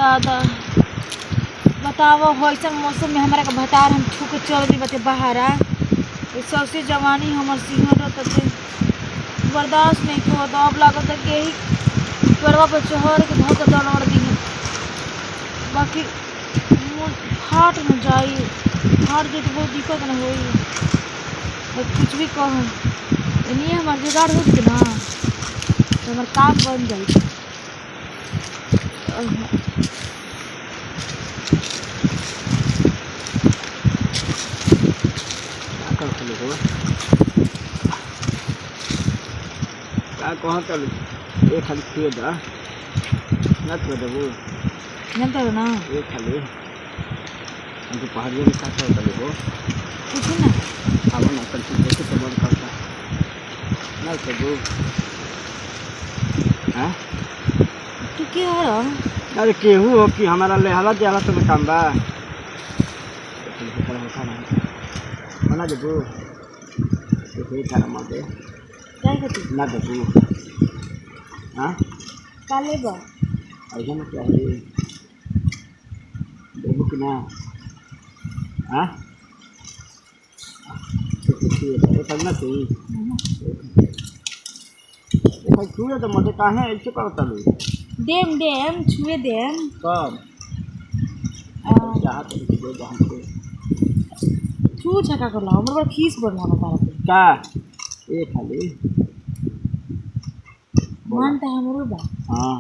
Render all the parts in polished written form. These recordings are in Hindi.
दादा बताओ ऐसन मौसम में हमारा का भतार हम छू के चल दी बते बहारा सबसे जवानी हमर सिहरत थे बर्दाश्त नहीं को तो अब लागत है कि यही करवा पे चढ़ के धोके दौड़ दी बाकी फाट में जाई फाट जाए तो बहुत दिक्कत न हो कुछ भी कहूँ इन्हीं हमार जुगाड़ हो गई ना तो हमार काम बन जाए कहाँ चल ये खाली छुए दा ना छुए देबू जानते हो ना ये खाली हमको पहाड़ियों में काटा चले हो कुछ ना अब ना कर देखे तो बंद करता ना देबू हाँ तू क्या हो रहा अरे केहू हो कि हमारा लेहाला देहाला तो में काम बा बना देबू ये खाना मत दे क्या करती ना देबू हाँ काले बा ऐसा ना चाहिए देबू कि ना हाँ तो करना चाहिए छुए तो मुझे कहाँ ऐसे करता लो डेम डेम छुए डेम कब चाहते छुए जहाँ पे छू छका कर लाओ मेरे को खीस बढ़ना बता रहा क्या ये खाली मन तो हमरो बा हाँ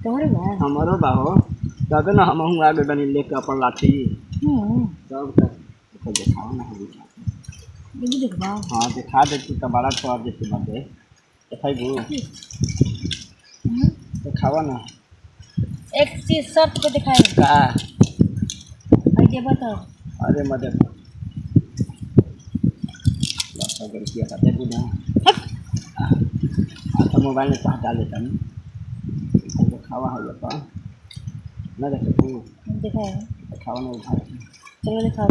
तोहरे बा हमारो बाहो तबे ना हम आगे बनी लेके अपन लाठी सब तक दिखाओ ना हम बिल्ली देखबा हाँ दिखा दे तू तो बड़ा चौर जैसे बंदे दिखाइबू दिखावा ना एक चीज शर्त पे दिखाए का आइडिया बताओ अरे मदद रुपया का दे ना अच्छा मोबाइल में चाह डाल देता हूँ दिखावा हो जाता ना देखे तू दिखाए दिखावा ना उठा चलो दिखाओ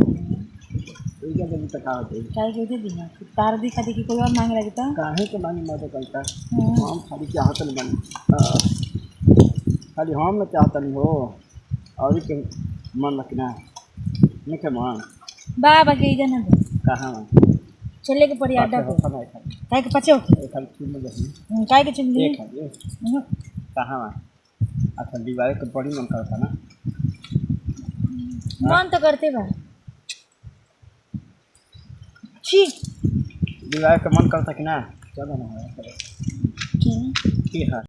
ठीक है जब तक आवत है काय कहते दिन तार दिखा दे कि कोई और मांग लगता काहे के मानी मदद करता हम खाली चाहत नहीं बनी खाली हम ना चाहत नहीं हो और के मन रखना नहीं के मन बाबा के इधर ना कहाँ चले के पड़ी अड्डा पे काय के पछो खाली चुन में जैसे काय के चिमनी एक खाली कहाँ अच्छा दीवार के बड़ी मन करता ना मन तो करते बा छी दीवार का मन करता कि ना चलो ना है की ठीक है